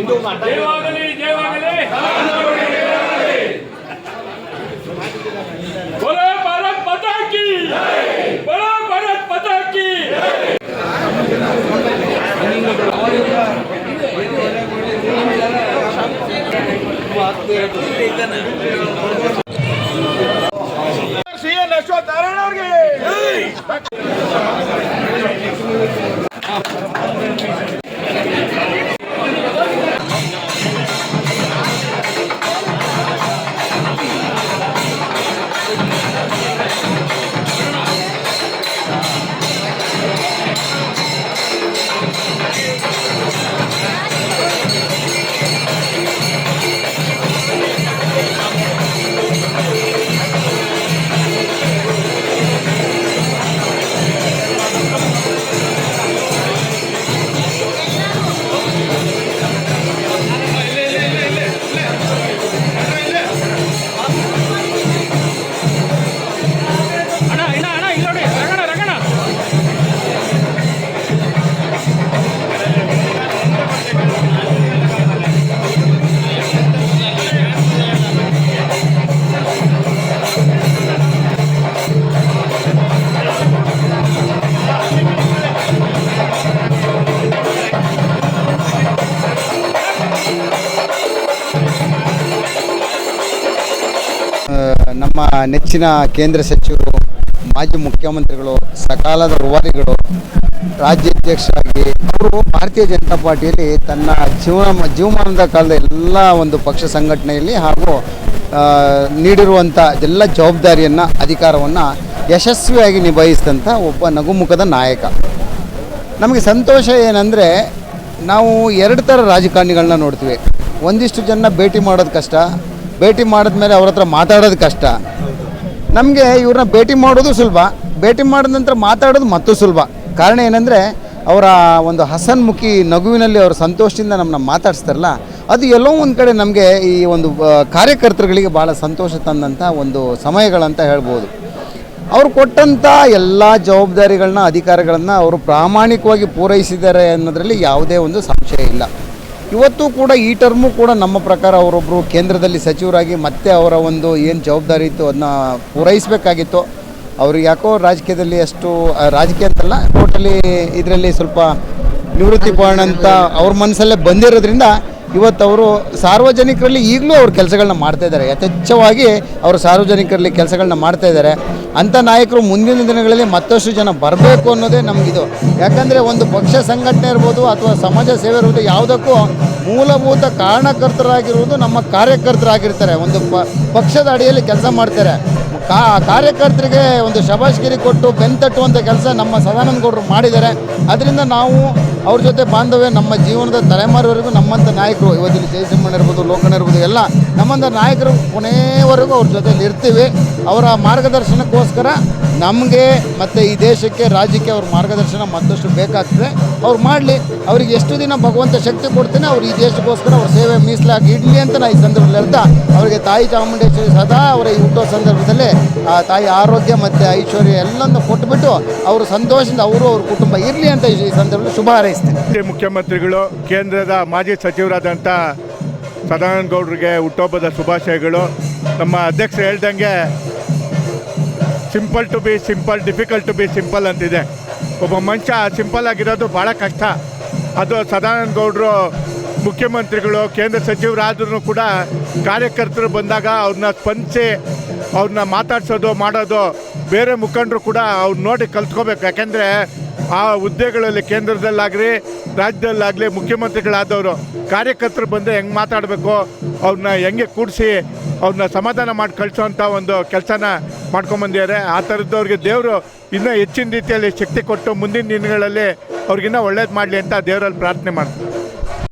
ಜಯವಾಗಲಿ ಜಯವಾಗಲಿ बोलो भारत माता की बोलो भारत माता की सीएम अश्वत्थ नारायण ಅವರಿಗೆ ನಮ್ಮ ನೆಚ್ಚಿನ ಕೇಂದ್ರ ಸಚಿವರು, ಮಾಜಿ ಮುಖ್ಯಮಂತ್ರಿಗಳು, ಸಕಾಲದ ರೂವಾರಿಗಳು, ರಾಜ್ಯಾಧ್ಯಕ್ಷರಾಗಿ ಅವರು ಭಾರತೀಯ ಜನತಾ ಪಾರ್ಟಿಯಲ್ಲಿ ತನ್ನ ಜೀವಮಾನದ ಕಾಲದ ಎಲ್ಲ ಒಂದು ಪಕ್ಷ ಸಂಘಟನೆಯಲ್ಲಿ ಹಾಗೂ ನೀಡಿರುವಂಥ ಎಲ್ಲ ಜವಾಬ್ದಾರಿಯನ್ನು, ಅಧಿಕಾರವನ್ನು ಯಶಸ್ವಿಯಾಗಿ ನಿಭಾಯಿಸಿದಂಥ ಒಬ್ಬ ನಗುಮುಖದ ನಾಯಕ. ನಮಗೆ ಸಂತೋಷ ಏನಂದರೆ, ನಾವು ಎರಡು ಥರ ರಾಜಕಾರಣಿಗಳನ್ನ ನೋಡ್ತೀವಿ. ಒಂದಿಷ್ಟು ಜನ ಭೇಟಿ ಮಾಡೋದು ಕಷ್ಟ, ಭೇಟಿ ಮಾಡಿದ್ಮೇಲೆ ಅವ್ರ ಹತ್ರ ಮಾತಾಡೋದು ಕಷ್ಟ. ನಮಗೆ ಇವ್ರನ್ನ ಭೇಟಿ ಮಾಡೋದು ಸುಲಭ, ಭೇಟಿ ಮಾಡಿದ ನಂತರ ಮಾತಾಡೋದು ಮತ್ತೂ ಸುಲಭ. ಕಾರಣ ಏನಂದರೆ, ಅವರ ಒಂದು ಹಸನ್ಮುಖಿ ನಗುವಿನಲ್ಲಿ ಅವರು ಸಂತೋಷದಿಂದ ನಮ್ಮನ್ನ ಮಾತಾಡಿಸ್ತಾರಲ್ಲ, ಅದು ಎಲ್ಲೋ ಒಂದು ಕಡೆ ನಮಗೆ ಈ ಒಂದು ಕಾರ್ಯಕರ್ತರುಗಳಿಗೆ ಭಾಳ ಸಂತೋಷ ತಂದಂಥ ಒಂದು ಸಮಯಗಳಂತ ಹೇಳ್ಬೋದು. ಅವರು ಕೊಟ್ಟಂಥ ಎಲ್ಲ ಜವಾಬ್ದಾರಿಗಳನ್ನ, ಅಧಿಕಾರಗಳನ್ನು ಅವರು ಪ್ರಾಮಾಣಿಕವಾಗಿ ಪೂರೈಸಿದ್ದಾರೆ ಅನ್ನೋದರಲ್ಲಿ ಯಾವುದೇ ಒಂದು ಸಂಶಯ ಇಲ್ಲ. ಇವತ್ತು ಕೂಡ ಈ ಟರ್ಮು ಕೂಡ ನಮ್ಮ ಪ್ರಕಾರ ಅವರೊಬ್ಬರು ಕೇಂದ್ರದಲ್ಲಿ ಸಚಿವರಾಗಿ ಮತ್ತೆ ಅವರ ಒಂದು ಏನು ಜವಾಬ್ದಾರಿ ಇತ್ತು ಅದನ್ನ ಪೂರೈಸಬೇಕಾಗಿತ್ತು. ಅವ್ರಿಗೆ ಯಾಕೋ ರಾಜಕೀಯದಲ್ಲಿ ಅಷ್ಟು ರಾಜಕೀಯ ಅಂತಲ್ಲ, ಟೋಟಲಿ ಇದರಲ್ಲಿ ಸ್ವಲ್ಪ ನಿವೃತ್ತಿ ಪೋಣ ಅಂತ ಅವ್ರ ಮನಸ್ಸಲ್ಲೇ ಬಂದಿರೋದ್ರಿಂದ ಇವತ್ತು ಅವರು ಸಾರ್ವಜನಿಕರಲ್ಲಿ ಈಗಲೂ ಅವ್ರ ಕೆಲಸಗಳನ್ನ ಮಾಡ್ತಾಯಿದ್ದಾರೆ. ಯಥೇಚ್ಛವಾಗಿ ಅವರು ಸಾರ್ವಜನಿಕರಲ್ಲಿ ಕೆಲಸಗಳನ್ನ ಮಾಡ್ತಾಯಿದ್ದಾರೆ. ಅಂಥ ನಾಯಕರು ಮುಂದಿನ ದಿನಗಳಲ್ಲಿ ಮತ್ತಷ್ಟು ಜನ ಬರಬೇಕು ಅನ್ನೋದೇ ನಮಗಿದು. ಯಾಕಂದರೆ ಒಂದು ಪಕ್ಷ ಸಂಘಟನೆ ಇರ್ಬೋದು ಅಥವಾ ಸಮಾಜ ಸೇವೆ ಇರ್ಬೋದು, ಯಾವುದಕ್ಕೂ ಮೂಲಭೂತ ಕಾರಣಕರ್ತರಾಗಿರುವುದು ನಮ್ಮ ಕಾರ್ಯಕರ್ತರಾಗಿರ್ತಾರೆ. ಒಂದು ಪಕ್ಷದ ಅಡಿಯಲ್ಲಿ ಕೆಲಸ ಮಾಡ್ತಾರೆ. ಕಾರ್ಯಕರ್ತರಿಗೆ ಒಂದು ಶಬಾಷ್ಗಿರಿ ಕೊಟ್ಟು ಬೆಂತಟ್ಟುವಂಥ ಕೆಲಸ ನಮ್ಮ ಸದಾನಂದ ಗೌಡರು ಮಾಡಿದ್ದಾರೆ. ಅದರಿಂದ ನಾವು ಅವ್ರ ಜೊತೆ ಬಾಂಧವ್ಯ ನಮ್ಮ ಜೀವನದ ತಲೆಮಾರುವರೆಗೂ ನಮ್ಮಂಥ ನಾಯಕರು, ಇವತ್ತಿನ ಜಯಸಿಂಹಣ್ಣ ಇರ್ಬೋದು, ಲೋಕಣ್ಣ ಇರ್ಬೋದು, ಎಲ್ಲ ನಮ್ಮಂಥ ನಾಯಕರು ಕೊನೆಯವರೆಗೂ ಅವ್ರ ಜೊತೆಲಿ ಇರ್ತೀವಿ. ಅವರ ಮಾರ್ಗದರ್ಶನಕ್ಕೋಸ್ಕರ ನಮಗೆ ಮತ್ತು ಈ ದೇಶಕ್ಕೆ, ರಾಜ್ಯಕ್ಕೆ ಅವ್ರ ಮಾರ್ಗದರ್ಶನ ಮತ್ತಷ್ಟು ಬೇಕಾಗ್ತದೆ. ಅವ್ರು ಮಾಡಲಿ, ಅವ್ರಿಗೆ ಎಷ್ಟು ದಿನ ಭಗವಂತ ಶಕ್ತಿ ಕೊಡ್ತೇನೆ, ಅವ್ರು ಈ ದೇಶಕ್ಕೋಸ್ಕರ ಅವ್ರ ಸೇವೆ ಮೀಸಲಾಗಿ ಇಡಲಿ ಅಂತ ನಾನು ಈ ಸಂದರ್ಭದಲ್ಲಿ ಹೇಳ್ತಾ, ಅವರಿಗೆ ತಾಯಿ ಚಾಮುಂಡೇಶ್ವರಿ ಸದಾ ಅವರ ಈ ಹುಟ್ಟೋ ಸಂದರ್ಭದಲ್ಲಿ ಆ ತಾಯಿ ಆರೋಗ್ಯ ಮತ್ತು ಐಶ್ವರ್ಯ ಎಲ್ಲವನ್ನು ಕೊಟ್ಟುಬಿಟ್ಟು ಅವರು ಸಂತೋಷದಿಂದ ಅವರು ಅವ್ರ ಕುಟುಂಬ ಇರಲಿ ಅಂತ ಈ ಸಂದರ್ಭದಲ್ಲಿ ಶುಭ ಹಾರೈಸ್ತೇನೆ. ಮುಖ್ಯಮಂತ್ರಿಗಳು, ಕೇಂದ್ರದ ಮಾಜಿ ಸಚಿವರಾದಂಥ ಸದಾನಂದ ಗೌಡರಿಗೆ ಹುಟ್ಟುಹಬ್ಬದ ಶುಭಾಶಯಗಳು. ನಮ್ಮ ಅಧ್ಯಕ್ಷರು ಹೇಳ್ದಂಗೆ simple to be simple, difficult to be simple ಅಂತಿದೆ. ಒಬ್ಬ ಮನುಷ್ಯ ಸಿಂಪಲ್ ಆಗಿರೋದು ಭಾಳ ಕಷ್ಟ. ಅದು ಸದಾನಂದ ಗೌಡರು ಮುಖ್ಯಮಂತ್ರಿಗಳು, ಕೇಂದ್ರ ಸಚಿವರಾದ್ರೂ ಕೂಡ ಕಾರ್ಯಕರ್ತರು ಬಂದಾಗ ಅವ್ರನ್ನ ಸ್ಪಂದಿಸಿ ಅವ್ರನ್ನ ಮಾತಾಡ್ಸೋದು ಮಾಡೋದು ಬೇರೆ ಮುಖಂಡರು ಕೂಡ ಅವ್ರು ನೋಡಿ ಕಲ್ತ್ಕೋಬೇಕು. ಯಾಕೆಂದರೆ ಆ ಹುದ್ದೆಗಳಲ್ಲಿ ಕೇಂದ್ರದಲ್ಲಾಗಲಿ ರಾಜ್ಯದಲ್ಲಾಗಲಿ ಮುಖ್ಯಮಂತ್ರಿಗಳಾದವರು ಕಾರ್ಯಕರ್ತರು ಬಂದರೆ ಹೆಂಗೆ ಮಾತಾಡಬೇಕು, ಅವ್ರನ್ನ ಹೆಂಗೆ ಕೂಡಿಸಿ ಅವ್ರನ್ನ ಸಮಾಧಾನ ಮಾಡಿ ಕಳಿಸೋವಂಥ ಒಂದು ಕೆಲಸನ ಮಾಡ್ಕೊಂಬಂದಿದ್ದಾರೆ. ಆ ಥರದವ್ರಿಗೆ ದೇವರು ಇನ್ನೂ ಹೆಚ್ಚಿನ ರೀತಿಯಲ್ಲಿ ಶಕ್ತಿ ಕೊಟ್ಟು ಮುಂದಿನ ದಿನಗಳಲ್ಲಿ ಅವ್ರಿಗಿನ್ನೂ ಒಳ್ಳೇದು ಮಾಡಲಿ ಅಂತ ದೇವರಲ್ಲಿ ಪ್ರಾರ್ಥನೆ ಮಾಡ್ತೀನಿ.